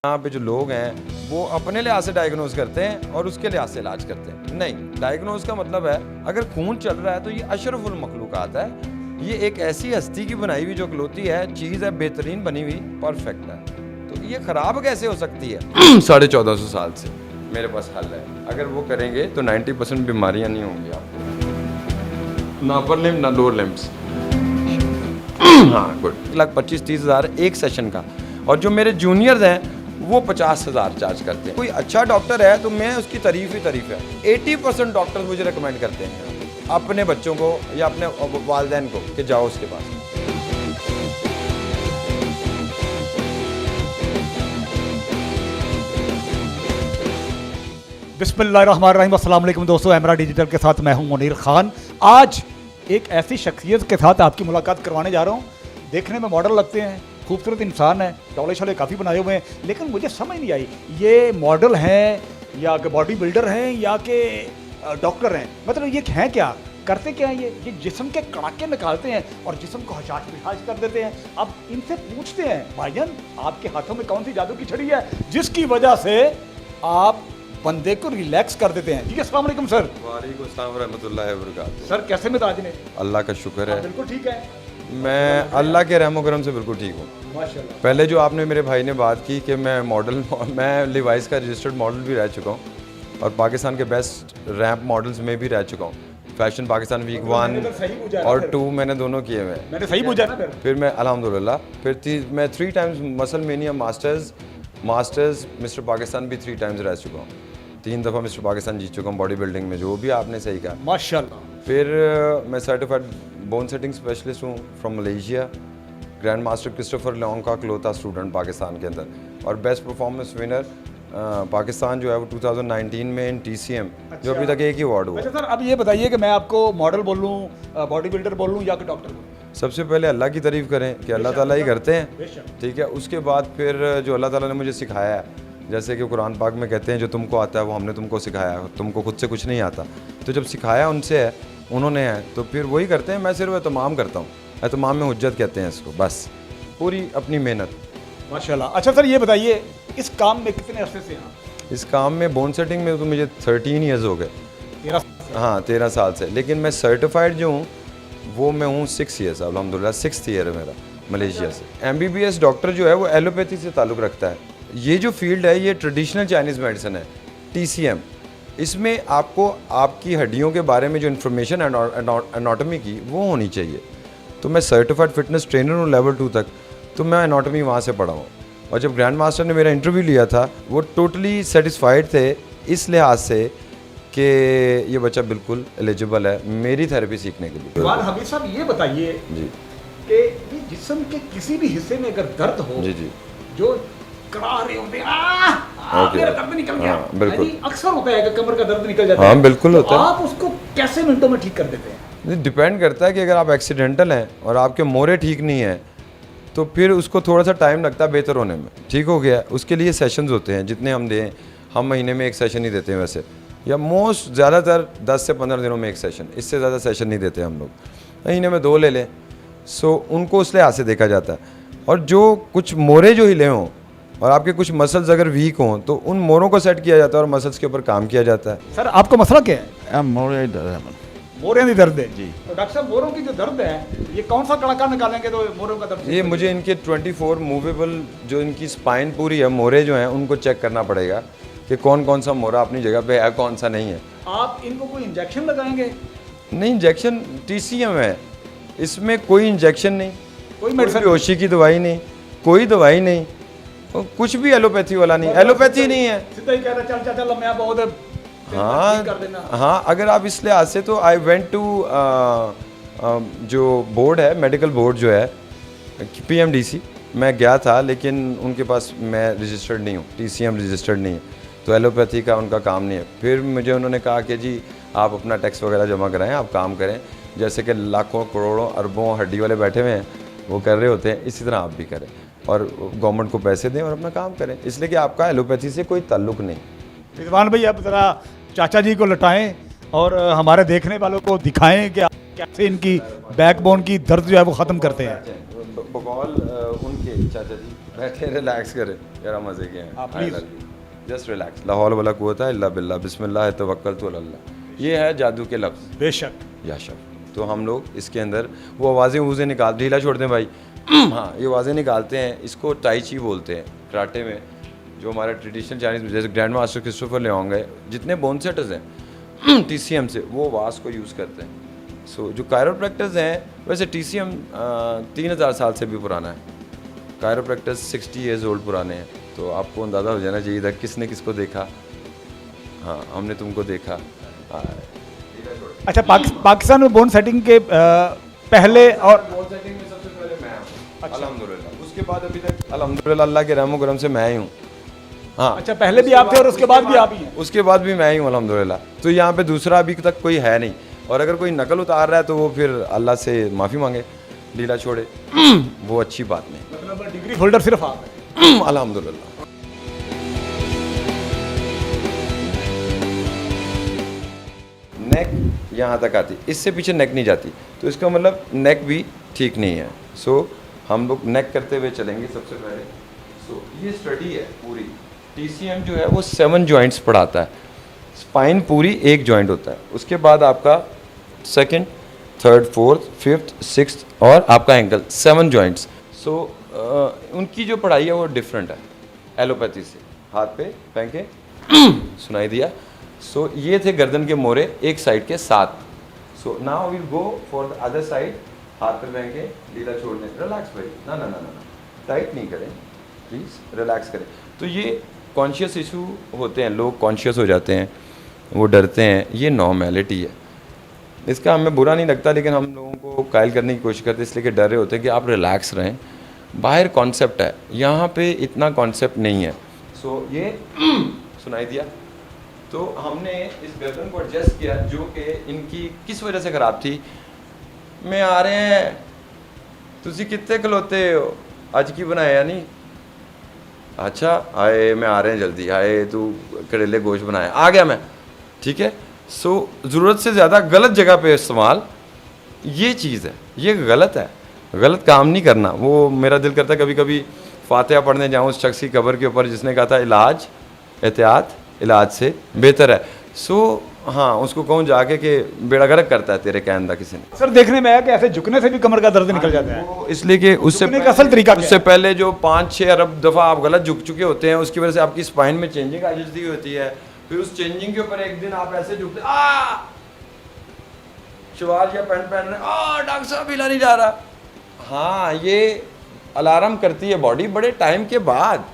यहाँ पे जो लोग हैं वो अपने लिहाज से डायग्नोज करते हैं और उसके लिहाज से इलाज करते हैं। नहीं, डायग्नोज का मतलब है अगर खून चल रहा है तो ये अशरफुल मखलूकात है, ये एक ऐसी हस्ती की बनाई हुई जो इकलौती है चीज़ है, बेहतरीन बनी हुई, परफेक्ट है, तो ये ख़राब कैसे हो सकती है? 1450 साल से मेरे पास हल है, अगर वो करेंगे तो 90% बीमारियाँ नहीं होंगी आपको, ना अपर लिम्ब ना लोअर लिम्ब्स। हाँ गुड। 1,25,30,000 एक सेशन का, और जो मेरे जूनियर्स हैं वो 50,000 चार्ज करते हैं। कोई अच्छा डॉक्टर है तो मैं उसकी तारीफ ही तारीफ है। 80% डॉक्टर मुझे रिकमेंड करते हैं अपने बच्चों को या अपने वालिदैन को कि जाओ उसके पास। बिस्मिल्लाहिर्रहमानिर्रहीम। अस्सलाम वालेकुम दोस्तों, एमरा डिजिटल के साथ मैं हूं मुनीर खान। आज एक ऐसी शख्सियत के साथ आपकी मुलाकात करवाने जा रहा हूं। देखने में मॉडल लगते हैं, खूबसूरत इंसान है, टॉले शौले काफ़ी बनाए हुए हैं, लेकिन मुझे समझ नहीं आई ये मॉडल हैं या कि बॉडी बिल्डर हैं या कि डॉक्टर हैं। मतलब ये हैं क्या, करते क्या हैं ये जिस्म के कड़ाके निकालते हैं और जिस्म को हजाज बिहाज कर देते हैं। अब इनसे पूछते हैं, भाईजान आपके हाथों में कौन सी जादू की छड़ी है जिसकी वजह से आप बंदे को रिलैक्स कर देते हैं? जी अस्सलाम वालेकुम सर। वालेकुम अस्सलाम व रहमतुल्लाहि व बरकातहू। सर कैसे मिजाज ने? अल्लाह का शुक्र है, बिल्कुल ठीक है, मैं अल्लाह के रहमो करम से बिल्कुल ठीक हूँ। माशाल्लाह। पहले जो आपने मेरे भाई ने बात की कि मैं लिवाइस का रजिस्टर्ड मॉडल भी रह चुका हूँ और पाकिस्तान के बेस्ट रैंप मॉडल्स में भी रह चुका हूँ। फैशन पाकिस्तान वीक 1 और 2 मैंने दोनों किए हुए हैं। मैंने सही पूछा ना फिर मैं अल्हम्दुलिल्लाह मैं 3 times muscle mania masters mister Pakistan भी 3 टाइम्स रह चुका हूँ। 3 दफ़ा मिस्टर पाकिस्तान जीत चुका हूँ बॉडी बिल्डिंग में, जो भी आपने सही कहा माशाल्लाह। फिर मैं सर्टिफाइड बोन सेटिंग स्पेशलिस्ट हूँ from Malaysia, grand master Christopher long का इकलौता स्टूडेंट पाकिस्तान के अंदर, और बेस्ट परफॉर्मेंस विनर पाकिस्तान जो है वो 2019 में इन TCM, जो अभी तक एक ही अवार्ड हुआ। अच्छा सर, अब ये बताइए कि मैं आपको मॉडल बोलूँ, बॉडी बिल्डर बोलूँ या कि डॉक्टर बोलूँ? सबसे पहले अल्लाह की तारीफ़ करें कि अल्लाह ताला ही करते हैं, ठीक है। उसके बाद फिर जो अल्लाह ताला ने मुझे सिखाया है, जैसे कि कुरान पाक में कहते हैं जो तुमको आता है वो हमने तुमको सिखाया, तुमको खुद से कुछ नहीं आता, तो जब सिखाया उनसे है, उन्होंने है, तो फिर वही करते हैं। मैं सिर्फ एहतमाम करता हूँ, एहतमाम में हुज्जत कहते हैं इसको, बस पूरी अपनी मेहनत। माशाल्लाह। अच्छा सर ये बताइए इस काम में कितने अरसे से हैं? इस काम में बोन सेटिंग में तो मुझे 13 ईयर्स हो गए। 13 साल से, लेकिन मैं सर्टिफाइड जो हूँ वो मैं हूँ 6 ईयर्स, अल्हम्दुलिल्लाह 6th ईयर है मेरा मलेशिया से। MBBS डॉक्टर जो है वो एलोपैथी से ताल्लुक़ रखता है। ये जो फील्ड है ये ट्रेडिशनल चाइनीज़ मेडिसिन है, TCM। इसमें आपको आपकी हड्डियों के बारे में जो इन्फॉर्मेशन एनाटॉमी की वो होनी चाहिए। तो मैं सर्टिफाइड फिटनेस ट्रेनर हूँ लेवल 2 तक, तो मैं एनाटॉमी वहाँ से पढ़ा हूँ। और जब ग्रैंड मास्टर ने मेरा इंटरव्यू लिया था वो टोटली सेटिस्फाइड थे इस लिहाज से कि ये बच्चा बिल्कुल एलिजिबल है मेरी थेरेपी सीखने के लिए। हबीब साहब ये बताइए जी कि ये जिस्म के किसी भी हिस्से में अगर दर्द हो, जी जो करा रहे होते हैं ओके, मेरा दर्द निकल गया, हाँ, बिल्कुल। अक्सर होता है कि कमर का दर्द निकल जाता है। हाँ बिल्कुल तो होता है। आप उसको कैसे मिनटों में ठीक कर देते हैं? डिपेंड करता है कि अगर आप एक्सीडेंटल हैं और आपके मोरे ठीक नहीं हैं तो फिर उसको थोड़ा सा टाइम लगता है बेहतर होने में। ठीक हो गया, उसके लिए सेशंस होते हैं जितने हम दें, हम महीने में एक सेशन ही देते हैं वैसे, या मोस्ट ज़्यादातर 10 से 15 दिनों में एक सेशन, इससे ज़्यादा सेशन नहीं देते हम लोग, महीने में 2 ले लें। सो उनको उस लिहाज से देखा जाता है। और जो कुछ मोरे जो हिले हों और आपके कुछ मसल्स अगर वीक हों तो उन मोरों को सेट किया जाता है और मसल्स के ऊपर काम किया जाता है। सर आपका मसला क्या है? मोरे की दर्द है जी। तो डॉक्टर साहब मोरों की जो दर्द है ये कौन सा कड़ाका निकालेंगे तो मोरों का दर्द? ये मुझे इनके 24 मूवेबल जो इनकी स्पाइन पूरी है, मोरे जो हैं उनको चेक करना पड़ेगा कि कौन कौन सा मोरा अपनी जगह पे है, कौन सा नहीं है। आप इनको कोई इंजेक्शन लगाएंगे? नहीं, इंजेक्शन TCM है, इसमें कोई इंजेक्शन नहीं, कोई कोई मेडिसिन? बेहोशी की दवाई नहीं, कोई दवाई नहीं, और कुछ भी एलोपैथी वाला नहीं, एलोपैथी नहीं है। सीधा ही कह रहा चल चल चल मैं बहुत हाँ कर देना। हाँ, अगर आप इस लिहाज से, तो आई वेंट टू जो बोर्ड है, मेडिकल बोर्ड जो है PMDC, मैं गया था, लेकिन उनके पास मैं रजिस्टर्ड नहीं हूँ, TCM रजिस्टर्ड नहीं है, तो एलोपैथी का उनका काम नहीं है। फिर मुझे उन्होंने कहा कि जी आप अपना टैक्स वगैरह जमा कराएं, आप काम करें, जैसे कि लाखों करोड़ों अरबों हड्डी वाले बैठे हुए हैं वो कर रहे होते हैं, इसी तरह आप भी करें और गवर्नमेंट को पैसे दें और अपना काम करें, इसलिए कि आपका एलोपैथी से कोई ताल्लुक़ नहीं। रिजवान भाई आप ज़रा चाचा जी को लटाएं और हमारे देखने वालों को दिखाएं कि कैसे इनकी बैकबोन की दर्द जो है वो ख़त्म करते हैं। बकौल उनके चाचा जी बैठे रिलैक्स करें, जरा मजे के हैं। हाँ, please। जस्ट रिलैक्स, ला हौल वला कुव्वता इल्ला बिल्लाह, बिस्मिल्लाह तवक्कलतु अलल्लाह। ये है जादू के लफ्ज़, बेशक। या शब्द। तो हम लोग इसके अंदर वो आवाज़ें वूज़ें निकाल, ढीला छोड़ दें भाई। हाँ, ये आवाज़ें निकालते हैं, इसको टाई ची बोलते हैं कराटे में। जो हमारा ट्रेडिशनल चाइनीज़, जैसे ग्रैंड मास्टर क्रिस्टोफर लियोंग है, जितने बोन सेटर्स हैं TCM से, वो आवाज़ को यूज़ करते हैं। सो जो कायरोप्रैक्टर्स हैं, वैसे TCM 3000 साल से भी पुराना है। कायरोप्रैक्टर्स 60 ईयर्स ओल्ड पुराने हैं। तो आपको अंदाज़ा हो जाना चाहिए था किसने किसको देखा। हाँ, हमने तुमको देखा। अच्छा, पाकिस्तान में बोन सेटिंग के पहले और बोन सेटिंग में सबसे पहले मैं हूँ, अल्हम्दुलिल्लाह। उसके बाद अभी तक अल्हम्दुलिल्लाह अल्लाह के रहमो करम से मैं ही हूँ। हाँ, अच्छा, पहले भी आप थे और उसके बाद भी आप ही हैं। उसके बाद भी मैं ही हूँ अल्हम्दुलिल्लाह। तो यहाँ पे दूसरा अभी तक कोई है नहीं, और अगर कोई नकल उतार रहा है तो वो फिर अल्लाह से माफ़ी मांगे, ढीला छोड़े, वो अच्छी बात नहीं। मतलब डिग्री होल्डर सिर्फ आप हैं। अल्हम्दुलिल्लाह। नेक यहाँ तक आती, इससे पीछे नेक नहीं जाती, तो इसका मतलब नेक भी ठीक नहीं है। सो हम लोग नेक करते हुए चलेंगे सबसे पहले। सो ये स्टडी है पूरी। TCM जो है वो 7 जॉइंट्स पढ़ाता है। स्पाइन पूरी एक जॉइंट होता है, उसके बाद आपका second, third, fourth, fifth, sixth और आपका एंकल, 7 जॉइंट्स। सो उनकी जो पढ़ाई है वो डिफरेंट है एलोपैथी से। हाथ पे फेंके, सुनाई दिया। सो ये थे गर्दन के मोरे एक साइड के 7। So now will go for the other side. हाथ पे फेंके, ढीला छोड़ने, रिलैक्स भाई, ना ना ना ना, टाइट नहीं करें प्लीज़, रिलैक्स करें। तो ये कॉन्शियस इशू होते हैं, लोग कॉन्शियस हो जाते हैं, वो डरते हैं, ये नॉर्मेलिटी है। इसका हमें बुरा नहीं लगता, लेकिन हम लोगों को कायल करने की कोशिश करते हैं, इसलिए कि डर रहे होते हैं कि आप रिलैक्स रहें। बाहर कॉन्सेप्ट है, यहाँ पे इतना कॉन्सेप्ट नहीं है। सो ये सुनाई दिया, तो हमने इस गर्दन को एडजस्ट किया, जो कि इनकी किस वजह से ख़राब थी। मैं आ रहे हैं, तुसी कितने खलोते हो, अज की बनाया नहीं? अच्छा आए, मैं आ रहे हैं जल्दी, आए तू करेले गोश्त बनाया, आ गया मैं, ठीक है। सो ज़रूरत से ज़्यादा गलत जगह पे इस्तेमाल, ये चीज़ है, ये गलत है, गलत काम नहीं करना। वो मेरा दिल करता है कभी कभी फातिहा पढ़ने जाऊँ उस शख्स की कब्र के ऊपर जिसने कहा था इलाज एहतियात इलाज से बेहतर है। सो हाँ, उसको कहूँ जाके कि बेड़ा गर्क करता है तेरे कहने का किसी ने। सर, देखने में आया कि ऐसे झुकने से भी कमर का दर्द निकल जाता है। वो इसलिए कि झुकने का असल तरीका क्या है? उससे पहले जो 5-6 अरब दफ़ा आप गलत झुक चुके होते हैं, उसकी वजह से आपकी स्पाइन में चेंजिंग आ जाती होती है। फिर उस चेंजिंग के ऊपर एक दिन आप ऐसे झुकते, शलवार या पैंट पहन रहे, डॉक्टर साहब हिला नहीं जा रहा। हाँ, ये अलार्म करती है बॉडी बड़े टाइम के बाद।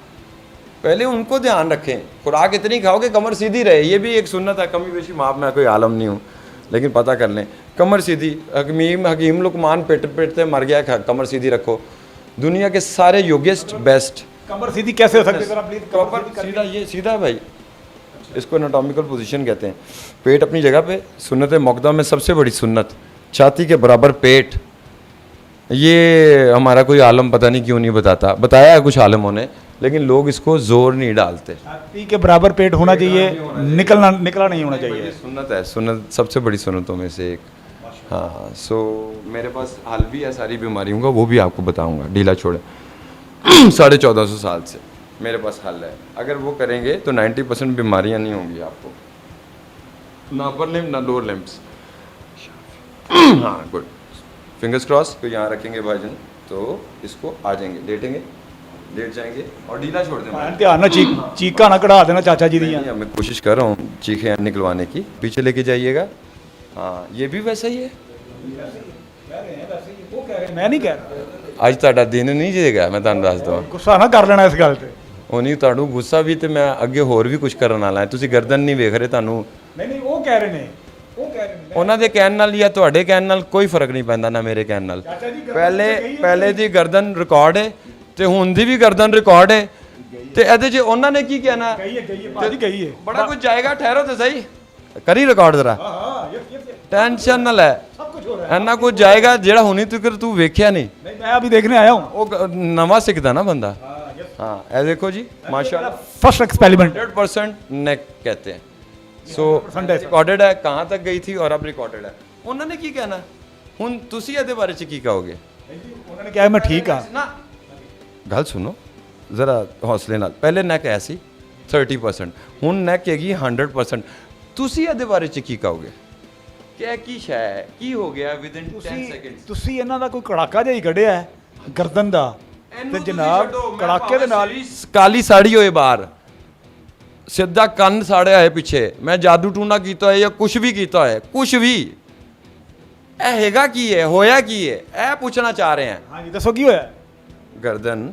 पहले उनको ध्यान रखें, खुराक इतनी खाओ कि कमर सीधी रहे। ये भी एक सुन्नत है, कमी बेशी माफ, मैं कोई आलम नहीं हूँ, लेकिन पता कर लें, कमर सीधी। हकीम लुकमान पेटते मर गया, कमर सीधी रखो। दुनिया के सारे योगेस्ट बेस्ट। कमर सीधी कैसे हो सकती है? प्लीज कमर सीधा, ये सीधा भाई, इसको एनाटॉमिकल पोजीशन कहते हैं। पेट अपनी जगह पे, सुन्नत मुक़द्दा में सबसे बड़ी सुन्नत, छाती के बराबर पेट। ये हमारा कोई आलम पता नहीं क्यों नहीं बताता, बताया है कुछ आलमों ने, लेकिन लोग इसको जोर नहीं डालते। छाती के बराबर पेट होना चाहिए, निकला नहीं होना चाहिए। सुन्नत है, सुन्नत सबसे बड़ी सुन्नतों में से एक। हाँ, सो मेरे पास हल भी है सारी बीमारियों का, वो भी आपको बताऊंगा, ढीला छोड़े। 1450 साल से मेरे पास हल है, अगर वो करेंगे तो 90% बीमारियां नहीं होंगी आपको, ना अपर लिम्ब ना लोअर लिम्ब्स। हाँ, गुड, फिंगर्स क्रॉस। तो यहाँ रखेंगे भाईजान, तो इसको आ जाएंगे, लेट जाएंगे और ढीला छोड़ देंगे। ध्यान ना चीका ना कढ़ा देना चाचा जी दी। मैं कोशिश कर रहा हूँ चीखें निकलवाने की, पीछे लेके जाइएगा। हाँ, ये भी वैसा ही है, मैं नहीं कह रहा। ਅੱਜ ਤੁਹਾਡਾ ਦਿਨ ਨਹੀਂ ਜੇਗਾ, ਮੈਂ ਤੁਹਾਨੂੰ ਦੱਸ ਦਵਾਂ। ਗੁੱਸਾ ਨਾ ਕਰ ਲੈਣਾ ਇਸ ਗੱਲ ਤੇ। ਉਹ ਨਹੀਂ, ਤੁਹਾਨੂੰ ਗੁੱਸਾ ਵੀ ਤੇ ਮੈਂ ਅੱਗੇ ਹੋਰ ਵੀ ਕੁਝ ਕਰਨ ਵਾਲਾ ਹੈ। ਤੁਸੀਂ ਗਰਦਨ ਨਹੀਂ ਵੇਖ ਰਹੇ, ਤੁਹਾਨੂੰ ਨਹੀਂ ਉਹ ਕਹਿ ਰਹੇ ਨੇ, ਉਹਨਾਂ ਦੇ ਕਹਿਣ ਨਾਲ ਜਾਂ ਤੁਹਾਡੇ ਕਹਿਣ ਨਾਲ ਕੋਈ ਫਰਕ ਨਹੀਂ ਪੈਂਦਾ, ਨਾ ਮੇਰੇ ਕਹਿਣ ਨਾਲ। ਪਹਿਲੇ ਦੀ ਗਰਦਨ ਰਿਕਾਰਡ ਹੈ ਤੇ ਹੁਣ ਦੀ ਵੀ ਗਰਦਨ ਰਿਕਾਰਡ ਹੈ, ਤੇ ਇਹਦੇ 'ਚ ਉਹਨਾਂ ਨੇ ਕੀ ਕਹਿਣਾ, ਕਹੀਏ ਬੜਾ ਕੁਝ ਜਾਏਗਾ, ਠਹਿਰੋ ਤੇ ਸਹੀ, ਕਰੀ ਰਿਕਾਰਡ ਜ਼ਰਾ, ਟੈਨਸ਼ਨ ਨਾ ਲੈ, ਇੰਨਾ ਕੁਝ ਜਾਏਗਾ ਜਿਹੜਾ ਹੁਣੀ ਤੂੰ ਵੇਖਿਆ ਨਹੀਂ। मैं अभी देखने आया हूँ। ਉਹ ਨਵਾਂ ਸਿੱਖਦਾ ਨਾ ਬੰਦਾ। हाँ, ਇਹ देखो जी, माशाल्लाह, फर्स्ट एक्सपेरिमेंट 100% नेक कहते हैं। सो रिकॉर्डेड है, कहाँ तक गई थी और अब रिकॉर्डेड है। उन्होंने की कहना, ਹੁਣ ਤੁਸੀਂ ਇਹਦੇ ਬਾਰੇ ਚ ਕੀ ਕਹੋਗੇ? उन्होंने क्या है, मैं ठीक हाँ। ना गल सुनो, ज़रा हौसले नाल पहले नैक ऐसी 30% ਹੁਣ ਨੈਕ ਹੈਗੀ 100%। ਤੁਸੀਂ ਇਹਦੇ ਬਾਰੇ ਚ ਕੀ ਕਹੋਗੇ ਕਿ ਕੀ ਸ਼ੈ ਹੈ, ਕੀ ਹੋ ਗਿਆ ਵਿਦਿਨ 10 ਸੈਕਿੰਡਸ? ਤੁਸੀਂ ਇਹਨਾਂ ਦਾ ਕੋਈ ਕੜਾਕਾ ਜਿਹਾ ਹੀ ਕੱਢਿਆ ਹੈ ਗਰਦਨ ਦਾ ਤੇ ਜਨਾਬ ਕੜਾਕੇ ਦੇ ਨਾਲ ਕਾਲੀ ਸਾੜੀ ਹੋਏ ਬਾਹਰ, ਸਿੱਧਾ ਕੰਨ ਸਾੜਿਆ ਹੈ ਪਿੱਛੇ, ਮੈਂ ਜਾਦੂ ਟੂਨਾ ਕੀਤਾ ਹੋਇਆ ਜਾਂ ਕੁਝ ਵੀ ਕੀਤਾ ਹੋਇਆ, ਕੁਝ ਵੀ, ਇਹ ਹੈਗਾ ਕੀ ਹੈ, ਹੋਇਆ ਕੀ ਹੈ, ਇਹ ਪੁੱਛਣਾ ਚਾਹ ਰਹੇ ਹਾਂ। ਹਾਂਜੀ ਦੱਸੋ ਕੀ ਹੋਇਆ? ਗਰਦਨ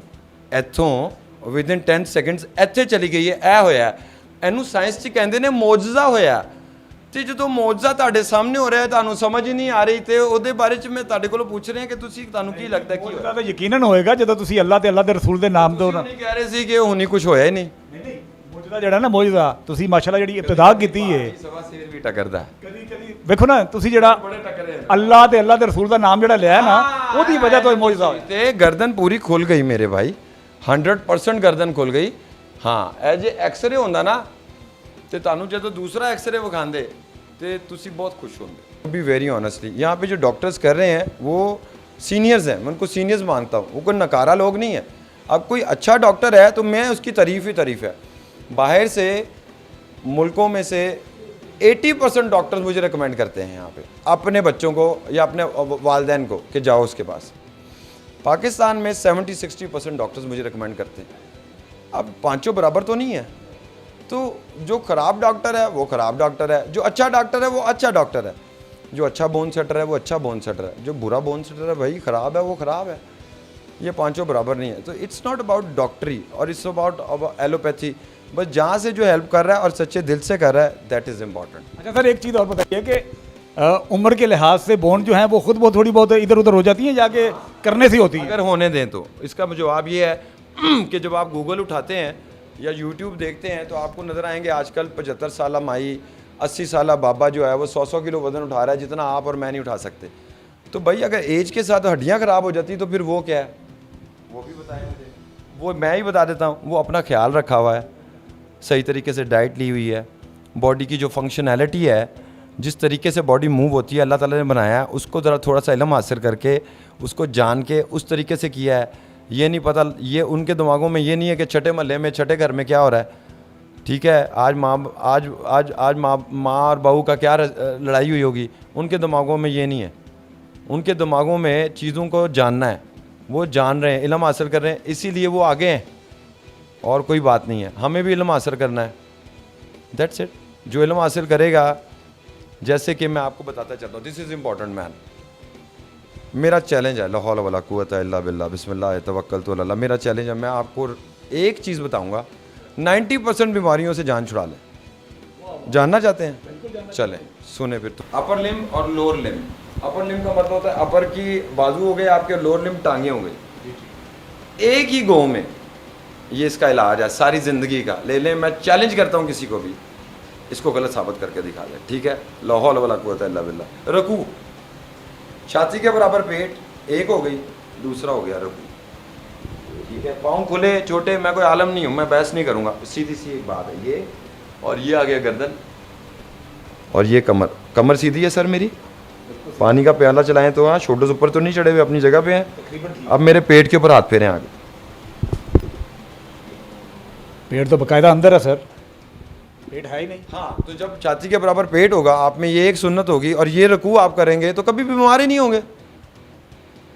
ਇੱਥੋਂ ਵਿਦਿਨ 10 ਸੈਕਿੰਡਸ ਇੱਥੇ ਚਲੀ ਗਈ ਹੈ, ਇਹ ਹੋਇਆ। ਇਹਨੂੰ ਸਾਇੰਸ 'ਚ ਕਹਿੰਦੇ ਨੇ ਮੌਜਜ਼ਾ ਹੋਇਆ। ਤੇ ਜਦੋਂ ਮੌਜਜ਼ਾ ਤੁਹਾਡੇ ਸਾਹਮਣੇ ਹੋ ਰਿਹਾ, ਤੁਹਾਨੂੰ ਸਮਝ ਹੀ ਨਹੀਂ ਆ ਰਹੀ, ਤੇ ਉਹਦੇ ਬਾਰੇ 'ਚ ਮੈਂ ਤੁਹਾਡੇ ਕੋਲੋਂ ਪੁੱਛ ਰਿਹਾ ਕਿ ਤੁਸੀਂ, ਤੁਹਾਨੂੰ ਕੀ ਲੱਗਦਾ ਕੀ ਹੋਇਆ? ਤਾਂ ਯਕੀਨਨ ਹੋਏਗਾ ਜਦੋਂ ਤੁਸੀਂ ਅੱਲਾਹ ਤੇ ਅੱਲਾਹ ਦੇ ਰਸੂਲ ਦੇ ਨਾਮ ਤੋਂ ਨਹੀਂ ਕਹਿ ਰਹੇ ਸੀ ਕਿ ਹੁਣੀ ਕੁਝ ਹੋਇਆ ਹੀ ਨਹੀਂ। ਨਹੀਂ ਮੌਜੂਦਾ ਜਿਹੜਾ ਨਾ ਮੌਜੂਦਾ ਤੁਸੀਂ ਮਾਸ਼ਾਅੱਲਾ ਜਿਹੜੀ ਇਬਤਦਾ ਕੀਤੀ ਹੈ, ਸਵਾ ਸ਼ੇਰ ਵੀ ਟੱਕਰਦਾ। ਕਦੀ ਵੇਖੋ ਨਾ ਤੁਸੀਂ ਜਿਹੜਾ ਅੱਲਾਹ ਤੇ ਅੱਲਾਹ ਦੇ ਰਸੂਲ ਦਾ ਨਾਮ ਜਿਹੜਾ ਲਿਆ ਨਾ, ਉਹਦੀ ਵਜ੍ਹਾ ਤੋਂ ਮੌਜੂਦਾ ਹੋਇਆ। ਤੇ ਗਰਦਨ ਪੂਰੀ ਖੁੱਲ ਗਈ ਮੇਰੇ ਭਾਈ, 100% ਗਰਦਨ ਖੁੱਲ ਗਈ। हाँ एज ए एक्सरे होंदा ना, तो तुहानू जो दूसरा एक्सरे विखाते तो तुसी बहुत खुश होंगे। बी वेरी ऑनेस्टली यहाँ पे जो डॉक्टर्स कर रहे हैं वो सीनियर्स हैं, मैं उनको सीनियर्स मानता हूँ, वो कोई नकारा लोग नहीं है। अब कोई अच्छा डॉक्टर है तो मैं उसकी तारीफ़ ही तारीफ़ है। बाहर से मुल्कों में से 80% डॉक्टर्स मुझे रिकमेंड करते हैं यहाँ पे अपने बच्चों को या अपने वालदैन को कि जाओ उसके पास। पाकिस्तान में 70-60% डॉक्टर्स मुझे रिकमेंड करते हैं। अब पांचों बराबर तो नहीं है, तो जो ख़राब डॉक्टर है वो ख़राब डॉक्टर है, जो अच्छा डॉक्टर है वो अच्छा डॉक्टर है, जो अच्छा बोन सेटर है वो अच्छा बोन सेटर है, जो बुरा बोन सेटर है भाई ख़राब है वो ख़राब है। ये पांचों बराबर नहीं है। तो इट्स नॉट अबाउट डॉक्टरी और इट्स अबाउट एलोपैथी। बस जहाँ से जो हेल्प कर रहा है और सच्चे दिल से कर रहा है, दैट इज़ इम्पॉर्टेंट। अच्छा सर, एक चीज़ और बताइए कि उम्र के लिहाज से बोन जो है वो खुद बहुत थोड़ी बहुत इधर उधर हो जाती है, जाके करने से होती है? अगर होने दें तो इसका जवाब ये है कि जब आप गूगल उठाते हैं या यूट्यूब देखते हैं तो आपको नज़र आएंगे आजकल 75 साल माई, 80 साल बाबा जो है वो 100 किलो वज़न उठा रहा है, जितना आप और मैं नहीं उठा सकते। तो भाई अगर एज के साथ हड्डियाँ ख़राब हो जाती तो फिर वो क्या है, वो भी बताएं मुझे। वो मैं ही बता देता हूँ। वो अपना ख्याल रखा हुआ है, सही तरीके से डाइट ली हुई है, बॉडी की जो फंक्शनैलिटी है, जिस तरीके से बॉडी मूव होती है अल्लाह ताला ने बनाया है, उसको ज़रा थोड़ा सा इल्म हासिल करके उसको जान के उस तरीके से किया है। ये नहीं पता, ये उनके दिमागों में ये नहीं है कि छठे महल्ले में छठे घर में क्या हो रहा है। ठीक है, आज माँ और बहू का क्या लड़ाई हुई होगी, उनके दिमागों में ये नहीं है। उनके दिमागों में चीज़ों को जानना है, वो जान रहे हैं, इल्म हासिल कर रहे हैं, इसीलिए वो आगे हैं, और कोई बात नहीं है। हमें भी इल्म हासिल करना है, दैट्स इट। जो इल्म हासिल करेगा, जैसे कि मैं आपको बताता चलता हूँ, दिस इज़ इम्पॉर्टेंट मैन। मेरा चैलेंज है, ला हौला वला कुव्वता इल्ला बिल्लाह, बिस्मिल्लाह तवक्कलतु अला अल्लाह। मेरा चैलेंज है, मैं आपको एक चीज़ बताऊंगा, 90% बीमारियों से जान छुड़ा लें। जानना चाहते हैं? चलें सुने फिर। तो अपर लिम और लोअर लिम। अपर लिम का मतलब होता है अपर की बाजू हो गए आपके, लोअर लिम टांगे हो गई। एक ही गो में ये इसका इलाज है सारी ज़िंदगी का। ले लें, मैं चैलेंज करता हूँ किसी को भी, इसको गलत साबित करके दिखा दें। ठीक है, ला हौला वला कुव्वता इल्ला बिल्लाह। रकू, छाती के बराबर पेट, एक हो गई, दूसरा हो गया रकू। ठीक है, पाँव खुले छोटे, मैं कोई आलम नहीं हूँ, मैं बहस नहीं करूँगा, सीधी सी एक बात है ये। और ये आ गया गर्दन, और ये कमर। कमर सीधी है सर मेरी। पानी का प्याला चलाएं तो हाँ, शोल्डर्स ऊपर तो नहीं चढ़े हुए, अपनी जगह पे हैं। अब मेरे पेट के ऊपर हाथ फेरें आगे। पेट तो बाकायदा अंदर है सर, पेट है ही नहीं। हाँ, तो जब छाती के बराबर पेट होगा, आप में ये एक सुन्नत होगी, और ये रकू आप करेंगे तो कभी बीमार ही नहीं होंगे।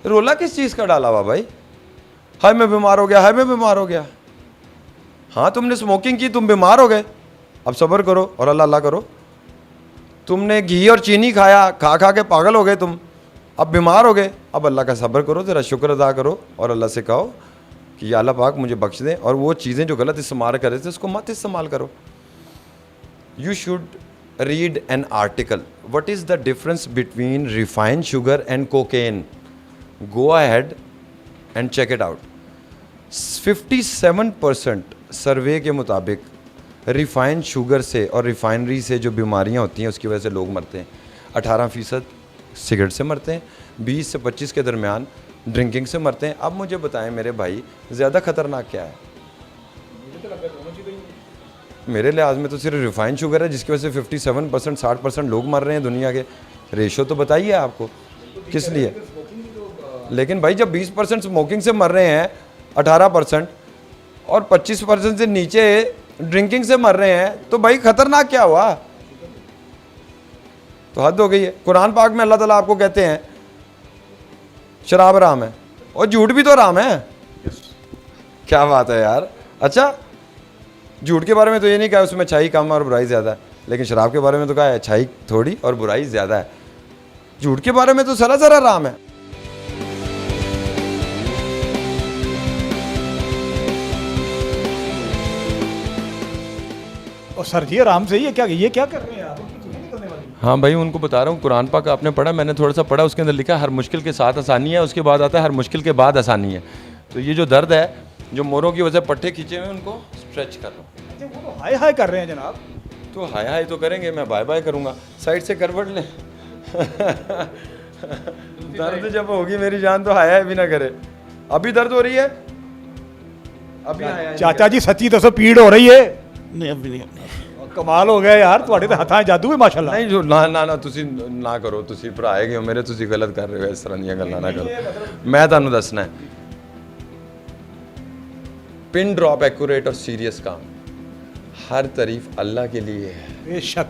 रोला किस चीज़ का डाला हुआ भाई? हाय मैं बीमार हो गया, हाय मैं बीमार हो गया। हाँ, तुमने स्मोकिंग की, तुम बीमार हो गए, अब सब्र करो और अल्लाह अल्लाह करो। तुमने घी और चीनी खाया, खा खा के पागल हो गए तुम, अब बीमार हो गए, अब अल्लाह का सब्र करो, ज़रा शुक्र अदा करो और अल्लाह से कहो कि या अल्लाह पाक मुझे बख्श दें, और वो चीज़ें जो गलत इस्तेमाल कर रहे थे उसको मत इस्तेमाल करो। You should read an article. What is the difference between refined sugar and cocaine? Go ahead and check it out. 57% सर्वे के मुताबिक रिफाइंड शुगर से और रिफाइनरी से जो बीमारियां होती हैं उसकी वजह से लोग मरते हैं। 18% सिगरेट से मरते हैं, 20 से 25 के दरमियान ड्रिंकिंग से मरते हैं। अब मुझे बताएं मेरे भाई, ज़्यादा ख़तरनाक क्या है? मेरे लिहाज में तो सिर्फ रिफाइंड शुगर है जिसकी वजह से 57% 60% लोग मर रहे हैं दुनिया के। रेशो तो बताइए आपको किस लिए। लेकिन भाई जब 20% स्मोकिंग से मर रहे हैं, 18%, और 25% से नीचे ड्रिंकिंग से मर रहे हैं, तो भाई खतरनाक क्या हुआ? तो हद हो गई है। कुरान पाक में अल्लाह ताला आपको कहते हैं शराब हराम है और झूठ भी तो हराम है। क्या बात है यार। अच्छा, झूठ के बारे में तो ये नहीं कहा उसमें अच्छाई कम और बुराई ज़्यादा है, लेकिन शराब के बारे में तो कहा है अच्छाई थोड़ी और बुराई ज़्यादा है। झूठ के बारे में तो सरासर हराम है। और सर जी आराम से, ये क्या कर रहे हैं आप? हाँ भाई, उनको बता रहा हूँ, कुरान पाक आपने पढ़ा, मैंने थोड़ा सा पढ़ा, उसके अंदर लिखा हर मुश्किल के साथ आसानी है, उसके बाद आता है हर मुश्किल के बाद आसानी है। तो ये जो दर्द है, जो मोरों की वजह पट्टे खींचे हुए उनको स्ट्रेच कर रहा हूँ। अच्छा, वो तो हाय हाय कर रहे हैं जनाब। तो हाय हाय तो करेंगे, मैं बाय बाय करूँगा। साइड से करवट लें। दर्द जब होगी मेरी जान तो हाय हाय भी ना करे। अभी दर्द हो रही है? अभी हाय हाय चाचा जी सच्ची दसो पीड़ हो रही है? नहीं अभी नहीं। कमाल हो गया यार, ਤੁਹਾਡੇ ਤੇ ਹੱਥਾਂ 'ਚ ਜਾਦੂ ਹੈ ਮਾਸ਼ਾਅੱਲਾ। नहीं जो ना ਤੁਸੀਂ ਨਾ ਕਰੋ, ਤੁਸੀਂ ਭਰਾ ਹੈਗੇ ਹੋ ਮੇਰੇ, ਤੁਸੀਂ ਗਲਤ ਕਰ ਰਹੇ ਹੋ, ਇਸ ਤਰ੍ਹਾਂ ਦੀਆਂ ਗੱਲਾਂ ਨਾ ਕਰੋ। ਮੈਂ ਤੁਹਾਨੂੰ ਦੱਸਣਾ ਹੈ, पिन ड्रॉप एक्यूरेट और सीरियस काम, हर तारीफ अल्लाह के लिए है। बेशक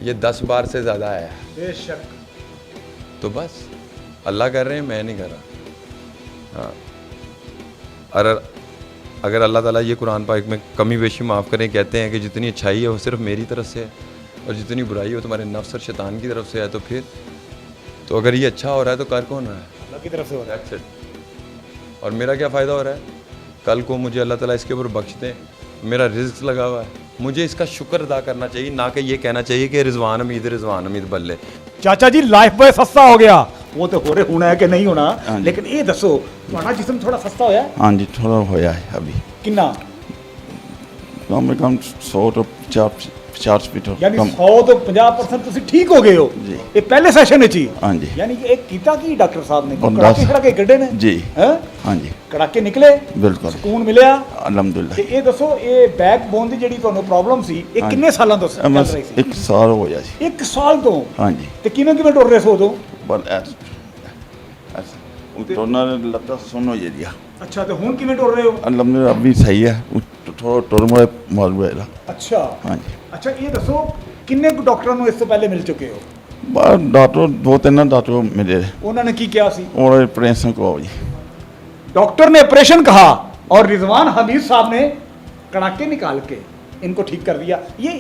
ये 10 बार से ज़्यादा है, बेशक। तो बस अल्लाह कर रहे हैं, मैं नहीं कर रहा। हाँ, अगर अल्लाह ताला ये कुरान पाक में कमी बेशी माफ़ करें, कहते हैं कि जितनी अच्छाई है वो सिर्फ मेरी तरफ से है और जितनी बुराई है वो तुम्हारे नफ्स और शैतान की तरफ से है, तो फिर तो अगर ये अच्छा हो रहा है तो कर कौन रहा है? अल्लाह की तरफ से हो रहा है। That's it। और मेरा क्या फ़ायदा हो रहा है? कल को मुझे अल्लाह ताला इसके ऊपर बख्श दें, मेरा रिज़्क लगा हुआ है, मुझे इसका शुक्र अदा करना चाहिए, ना कि ये कहना चाहिए कि रिजवान हमीद बल्ले। चाचा जी लाइफ बॉय सस्ता हो गया, वो तो हो रहे होना है कि नहीं होना, हाँ जी। लेकिन ये दसो तुम्हारा जिस्म थोड़ा सस्ता होया? हाँ जी, थोड़ा होया है अभी, कितना? कम से कम 100 तो 50 फीट यानी कम। 100 तो 50% ਤੁਸੀਂ ਠੀਕ ਹੋ ਗਏ ਹੋ जी। ਇਹ ਪਹਿਲੇ ਸੈਸ਼ਨ ਵਿੱਚ ਹੀ? हाँ जी। यानी कि एक ਕੀਤਾ ਕੀ ਡਾਕਟਰ ਸਾਹਿਬ ਨੇ? बंदा- ਕੜਾਕੇ ਖੜਾਕੇ ਗੱਡੇ ਨੇ? जी। हैं? हाँ जी, ਕੜਾਕੇ ਨਿਕਲੇ, बिल्कुल ਸਕੂਨ ਮਿਲਿਆ? अलहमदुलिल्लाह। ਤੇ ਇਹ ਦੱਸੋ ਇਹ ਬੈਕ ਬੋਨ ਦੀ ਜਿਹੜੀ ਤੁਹਾਨੂੰ ਪ੍ਰੋਬਲਮ ਸੀ ਇਹ हाँ ਕਿੰਨੇ जी। ਸਾਲਾਂ ਤੋਂ ਚੱਲ बस ਰਹੀ ਸੀ? 1 साल होया जी। 1 ਸਾਲ ਤੋਂ? हाँ जी, ਤੇ ਕਿਵੇਂ ਕਿਵੇਂ ਟੁਰ ਰਹੇ ਸੋ ਉਦੋਂ? पर टोना लगता सुन हो जाएगा। ਅੱਛਾ ਤੇ ਹੁਣ ਕਿਵੇਂ ਟੁਰ ਰਹੇ ਹੋ? अलहमदुलिल्लाह अभी सही है, थोड़ा टोर में मालूम है। ਅੱਛਾ हाँ जी, ਅੱਛਾ ਇਹ ਦੱਸੋ ਕਿੰਨੇ ਕੁ ਡਾਕਟਰਾਂ ਨੂੰ ਇਸ ਤੋਂ ਪਹਿਲੇ ਮਿਲ ਚੁੱਕੇ ਹੋ? बस डॉक्टर 2-3 डॉक्टर मिले ਉਹਨਾਂ ਨੇ ਕੀ ਕਿਹਾ ਸੀ? और ऑपरेशन को जी। डॉक्टर ने ऑपरेशन कहा और रिजवान हमीद साहब ने कड़ाके निकाल के इनको ठीक कर दिया। ये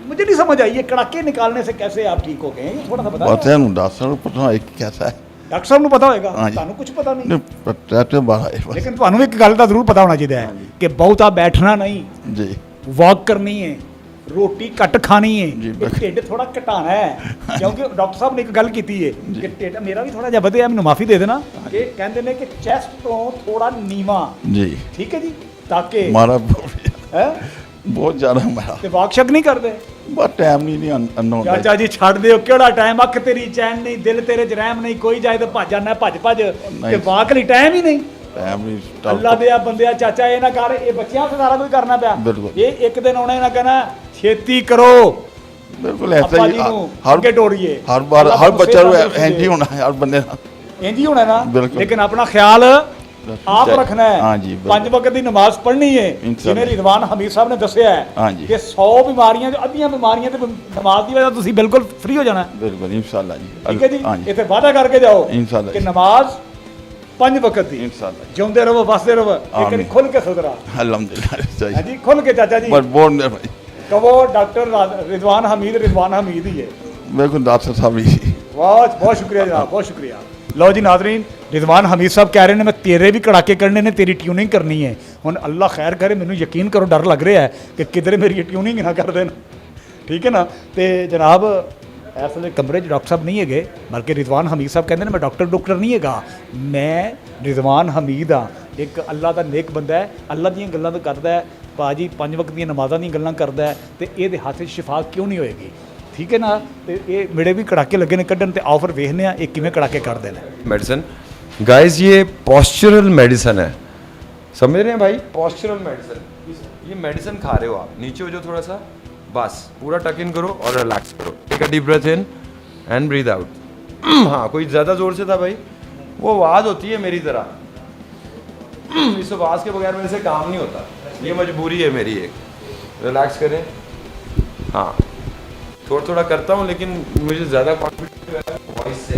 मुझे नहीं समझ आई, ये कड़ाके निकालने से कैसे आप ठीक हो गए? ये थोड़ा सा बताओ। पता है डॉक्टर पता है कैसा है। डॉक्टर साहब ਨੂੰ ਪਤਾ ਹੋਏਗਾ, हाँ जी। ਤੁਹਾਨੂੰ ਕੁਝ ਪਤਾ ਨਹੀਂ। नहीं पता तो बाहर है बस। लेकिन ਤੁਹਾਨੂੰ ਇੱਕ ਗੱਲ ਦਾ ਜ਼ਰੂਰ ਪਤਾ ਹੋਣਾ ਚਾਹੀਦਾ ਹੈ ਕਿ ਬਹੁਤਾ ਬੈਠਣਾ ਨਹੀਂ, जी वॉक करनी है, रोटी घट खानी है, जी, ਇਹ ਢਿੱਡ ਥੋੜਾ ਘਟਾਣਾ ਹੈ। ਕਿਉਂਕਿ ਡਾਕਟਰ ਸਾਹਿਬ ਨੇ ਇੱਕ ਗੱਲ ਕੀਤੀ ਹੈ ਕਿ ਢਿੱਡ ਮੇਰਾ ਵੀ ਥੋੜਾ ਜਿਹਾ ਵਧਿਆ, ਮੈਨੂੰ ਮਾਫੀ ਦੇ ਦੇਣਾ, ਕਿ ਕਹਿੰਦੇ ਨੇ ਕਿ ਚੈਸਟ ਤੋਂ ਥੋੜਾ ਨੀਵਾ, जी ਠੀਕ ਹੈ ਜੀ, ਤਾਂ ਕਿ हमारा ਹੈ बहुत ज़्यादा हमारा ਤੇ ਵਾਕ ਸ਼ਕ ਨਹੀਂ ਕਰਦੇ। बस टाइम नहीं अन्न होता। ਚਾਚਾ ਜੀ ਛੱਡ ਦਿਓ, ਕਿਹੜਾ ਟਾਈਮ, ਅੱਖ ਤੇਰੀ ਚੈਨ ਨਹੀਂ, ਦਿਲ ਤੇਰੇ ਚ ਰਹਿਮ ਨਹੀਂ, ਕੋਈ ਜਾਏ ਤੇ ਭੱਜ ਜਾਣਾ, ਭੱਜ ਤੇ ਵਾਕ ਲਈ ਟਾਈਮ ਹੀ ਨਹੀਂ। टाइम नहीं ਅੱਲਾ ਦੇ ਆ ਬੰਦਿਆ, ਚਾਚਾ ਇਹ ਨਾ ਕਰ, ਇਹ ਬੱਚਿਆਂ ਤੋਂ ਸਾਰਾ ਕੁਝ ਕਰਨਾ ਪਿਆ। ਬਿਲਕੁਲ। ਇਹ ਇੱਕ ਦਿਨ ਆਉਣਾ ਇਹਨਾਂ ਕਹਿਣਾ ਛੇਤੀ ਕਰੋ, बिल्कुल ऐसा ਆਪਾਂ ही ਜੀ ਨੂੰ हर ਅੱਗੇ ਟੋਰੀਏ। हर बार ਅੱਲਾ हर ਤੁਹਾਨੂੰ बच्चा ਸਿਹਤਾਂ इंज ही होना है, हर बंदे ਇੰਜ ਹੀ ਹੋਣਾ ਨਾ। ਬਿਲਕੁਲ। ਲੇਕਿਨ ਆਪਣਾ ਖਿਆਲ ਆਪ ਰੱਖਣਾ ਹੈ। हाँ जी, बिल्कुल। 5 ਵਕਤ ਦੀ ਨਮਾਜ਼ ਪੜ੍ਹਨੀ ਹੈ, इंशाल्लाह। ਜਿਵੇਂ ਰਿਜ਼ਵਾਨ ਹਮੀਦ ਸਾਹਿਬ ਨੇ ਦੱਸਿਆ ਹੈ हाँ जी। ਕਿ 100 ਬਿਮਾਰੀਆਂ ਜੋ ਅੱਧੀਆਂ ਬਿਮਾਰੀਆਂ ਤੇ ਨਮਾਜ਼ ਦੀ ਵਜ੍ਹਾ ਤੁਸੀਂ ਬਿਲਕੁਲ ਫ੍ਰੀ ਹੋ ਜਾਣਾ ਹੈ। बिल्कुल इंशाल्लाह जी। ਠੀਕ ਹੈ ਜੀ, हाँ जी ਇੱਥੇ ਵਾਅਦਾ ਕਰਕੇ ਜਾਓ इंशाल्लाह ਕਿ जी। ਨਮਾਜ਼ 5 ਵਕਤ ਦੀ, इंशाल्लाह जी। ਜਿਉਂਦੇ ਰਹੋ, ਵਸਦੇ ਰਹੋ। ਇੱਕ ਵਾਰੀ आमीन। ਖੁੱਲ ਕੇ ਸੁਧਰਾ। अल्हम्दुलिल्लाह सही। ਹਾਂਜੀ ਖੁੱਲ ਕੇ ਚਾਚਾ ਜੀ पर बोल नहीं भाई, ਕਹੋ ਡਾਕਟਰ ਰਿਜ਼ਵਾਨ ਹਮੀਦ ਹੀ ਹੈ। बिल्कुल डॉक्टर साहब ही। बहुत शुक्रिया जनाब, बहुत शुक्रिया। लो जी नाजरीन, रिजवान हमीद साहब कह रहे हैं मैं तेरे भी कड़ाके करने ने, तेरी ट्यूनिंग करनी है। हुण अल्लाह खैर करे, मैनू यकीन करो डर लग रहा है कि किधरे मेरी ट्यूनिंग ना कर देन, ठीक है ना। तो जनाब इस वे कमरे डॉक्टर साहब नहीं है, बल्कि रिजवान हमीद साहब कहते हैं मैं डॉक्टर नहीं है, मैं रिजवान हमीद हाँ, एक अल्लाह का नेक बंदा है, अल्लाह दी गल्लां तो करता है, भाजी 5 वक्त दी नमाज़ां दी गल्लां करता है, तो ये हाथ च शिफा क्यों नहीं होएगी, ठीक है ना। तो ये मेरे भी कड़ाके लगे ने कड्ढन, ते आओ फिर वेखने ये किवें कड़ाके करते हैं। मेडिसिन गाइस, ये पॉस्चरल मेडिसिन है, समझ रहे हैं भाई, पॉस्चरल मेडिसिन। ये मेडिसिन खा रहे हो आप, नीचे हो जाओ थोड़ा सा, बस पूरा टक इन करो और रिलैक्स करो, take a deep breath in and breathe out. हाँ, कोई ज़्यादा ज़ोर से था भाई, वो आवाज़ होती है मेरी तरह, इस आवाज़ के बगैर मेरे से काम नहीं होता। ये मजबूरी है मेरी एक। रिलैक्स करें। हाँ, थोड़ा थोड़ा करता हूँ लेकिन मुझे ज़्यादा कॉन्फिडेंस वॉइस से।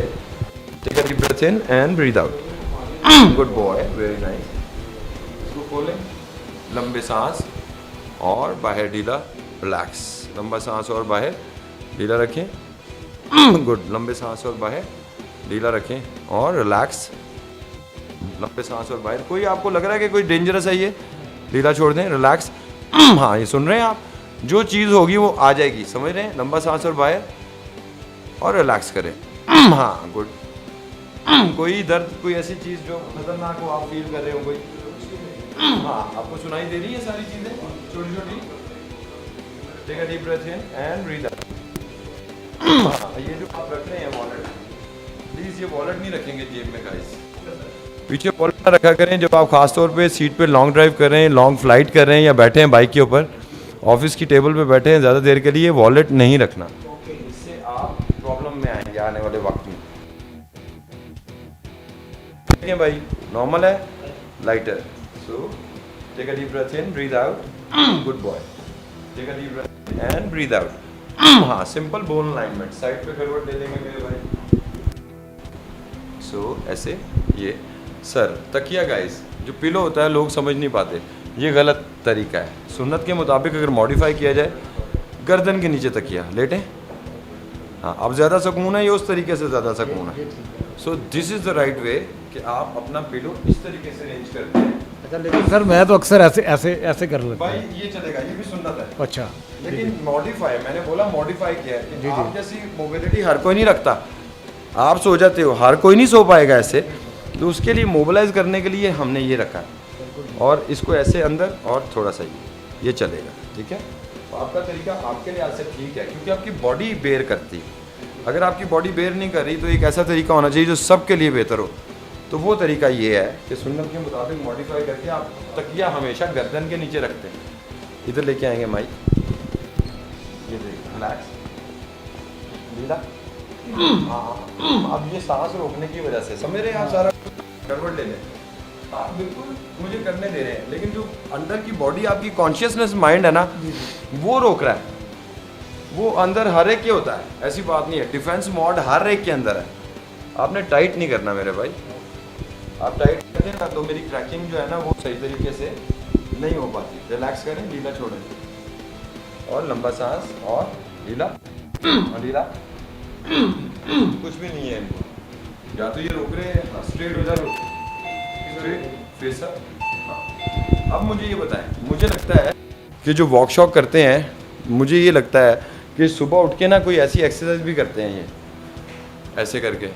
Take a deep breath in and breathe out. Good boy, very nice. इसको खोलें, लंबे सांस और बाहर ढीला, रिलैक्स। लंबा सांस और बाहर ढीला रखें। गुड, लंबे सांस और बाहर ढीला रखें और रिलैक्स। लंबे सांस और बाहर। कोई आपको लग रहा है कि कोई डेंजरस है ये, ढीला छोड़ दें, रिलैक्स। हाँ, ये सुन रहे हैं आप, जो चीज़ होगी वो आ जाएगी, समझ रहे हैं। लंबा सांस और बाहर और रिलैक्स करें। हाँ, गुड। कोई दर्द, कोई ऐसी चीज़ जो खतरनाक हो, आप फील कर रहे हो कोई? हाँ, आपको सुनाई दे रही है सारी चीज़ें छोटी छोटी? Take a deep breath in and breathe out. ये जो आप रख रहे हैं वॉलेट, प्लीज़ ये वॉलेट नहीं रखेंगे जेब में गाइस। पीछे वॉलेट ना रखा करें जब आप खास तौर पे सीट पे लॉन्ग ड्राइव कर रहे हैं, लॉन्ग फ्लाइट कर रहे हैं या बैठे हैं बाइक के ऊपर, ऑफिस की टेबल पे बैठे हैं ज़्यादा देर के लिए, वॉलेट नहीं रखना। इससे आप प्रॉब्लम में आएंगे आने वाले वक्त में। ठीक है भाई, नॉर्मल है, lighter. So take a deep breath in, breathe out. Good boy. Take a deep breath in and breathe out. हाँ, सिंपल बोन अलाइनमेंट। साइड पे करवट दे देंगे मेरे भाई। सो ऐसे ये सर, तकिया गाइस, जो पिलो होता है लोग समझ नहीं पाते, ये गलत तरीका है। सुन्नत के मुताबिक अगर मॉडिफाई किया जाए, गर्दन के नीचे तकिया लेटें। हाँ, अब ज़्यादा सुकून है, ये उस तरीके से ज़्यादा सुकून है। So this is the right way कि आप अपना पिलो इस तरीके से अरेंज करते हैं। अच्छा, लेकिन सर मैं तो अक्सर ऐसे ऐसे ऐसे कर लेता भाई हूँ। ये चलेगा, ये भी सुन्नत है। अच्छा, लेकिन मॉडिफाई, मैंने बोला मॉडिफाई किया है कि आप जैसी मोबिलिटी हर कोई नहीं रखता। आप सो जाते हो, हर कोई नहीं सो पाएगा ऐसे, तो उसके लिए मोबिलाइज करने के लिए हमने ये रखा है। और इसको ऐसे अंदर और थोड़ा सा ये चलेगा, ठीक है। तो आपका तरीका आपके लिए आज से ठीक है, क्योंकि आपकी बॉडी बेयर करती है। अगर आपकी बॉडी बेयर नहीं कर रही तो एक ऐसा तरीका होना चाहिए जो सबके लिए बेहतर हो। तो वो तरीका ये है कि सुन्नत के मुताबिक मॉडिफाई करके आप तकिया हमेशा गर्दन के नीचे रखते हैं। इधर लेके आएंगे माइक, ये देखिए, रिलैक्स, ढीला। हाँ, अब ये सांस रोकने की वजह से समझ रहे हैं आप, सारा करवट ले लें। आप बिल्कुल मुझे करने दे रहे हैं, लेकिन जो अंदर की बॉडी, आपकी कॉन्शियसनेस माइंड है ना, वो रोक रहा है। वो अंदर हर एक के होता है, ऐसी बात नहीं है। डिफेंस मोड हर एक के अंदर है। आपने टाइट नहीं करना मेरे भाई। आप टाइट करते हैं ना तो मेरी क्रैकिंग जो है ना वो सही तरीके से नहीं हो पाती। रिलैक्स करें, ढीला छोड़ें और लंबा सांस और ढीला और ढीला। कुछ भी नहीं है इनको, या तो ये रोक रहे हैं, स्ट्रेट हो जाओ, स्ट्रेट फेस अप। अब मुझे ये बताएं, मुझे लगता है कि जो वॉकशॉप करते हैं, मुझे ये लगता है कि सुबह उठ के ना कोई ऐसी एक्सरसाइज भी करते हैं, ये ऐसे करके।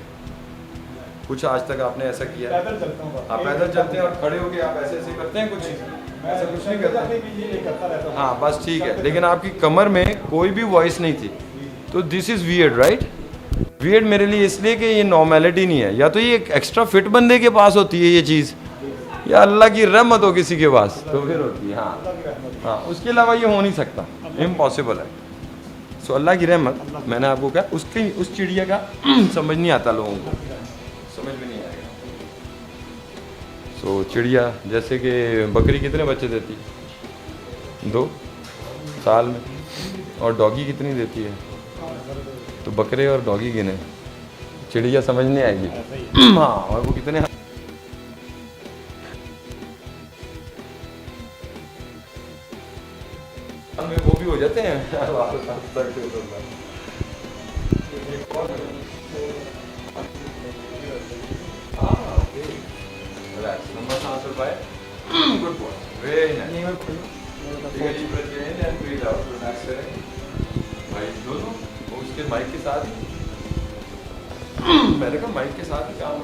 कुछ आज तक आपने ऐसा किया? पैदल चलता हूँ। आप पैदल चलते हैं और खड़े होके आप ऐसे ऐसे करते हैं? कुछ ऐसा कुछ नहीं करते? हाँ, बस ठीक है। लेकिन आपकी कमर में कोई भी वॉइस नहीं थी, तो this is weird, right? Weird मेरे लिए इसलिए कि ये नॉर्मेलिटी नहीं है। या तो ये एक एक्स्ट्रा फिट बंदे के पास होती है ये चीज़, या अल्लाह की रहमत हो किसी के पास तो फिर होती है। हाँ, उसके अलावा ये हो नहीं सकता, इम्पॉसिबल है। सो अल्लाह की रहमत, मैंने आपको कहा, उसकी उस चिड़िया का समझ नहीं आता लोगों को, समझ में नहीं आएगा। सो चिड़िया, जैसे कि बकरी कितने बच्चे देती है? 2 साल में। और डॉगी कितनी देती है? तो बकरे और डॉगी गिने, चिड़िया समझ नहीं आएगी। हाँ, और वो कितने में वो भी हो जाते हैं। लंबा सांस और बाय। Good boy, very nice. Take a deep breath in and breathe out. Relax करें भाई, दोनों उसके माइक के साथ ही। मैंने कहा माइक के साथ ही काम।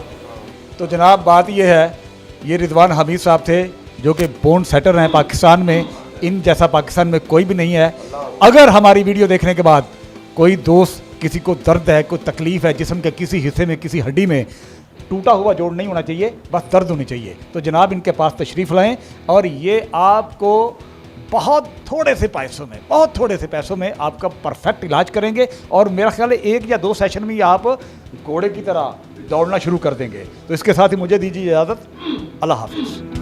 तो जनाब बात ये है, ये रिजवान हमीद साहब थे जो कि बोन सेटर हैं पाकिस्तान में। इन जैसा पाकिस्तान में कोई भी नहीं है। अगर हमारी वीडियो देखने के बाद कोई दोस्त, किसी को दर्द है, कोई तकलीफ़ है, जिस्म के किसी हिस्से में, किसी हड्डी में, टूटा हुआ जोड़ नहीं होना चाहिए, बस दर्द होनी चाहिए, तो जनाब इनके पास तशरीफ़ लाएं और ये आपको बहुत थोड़े से पैसों में आपका परफेक्ट इलाज करेंगे। और मेरा ख्याल है 1 या 2 सेशन में ही आप घोड़े की तरह दौड़ना शुरू कर देंगे। तो इसके साथ ही मुझे दीजिए इजाज़त। अल्लाह हाफिज़।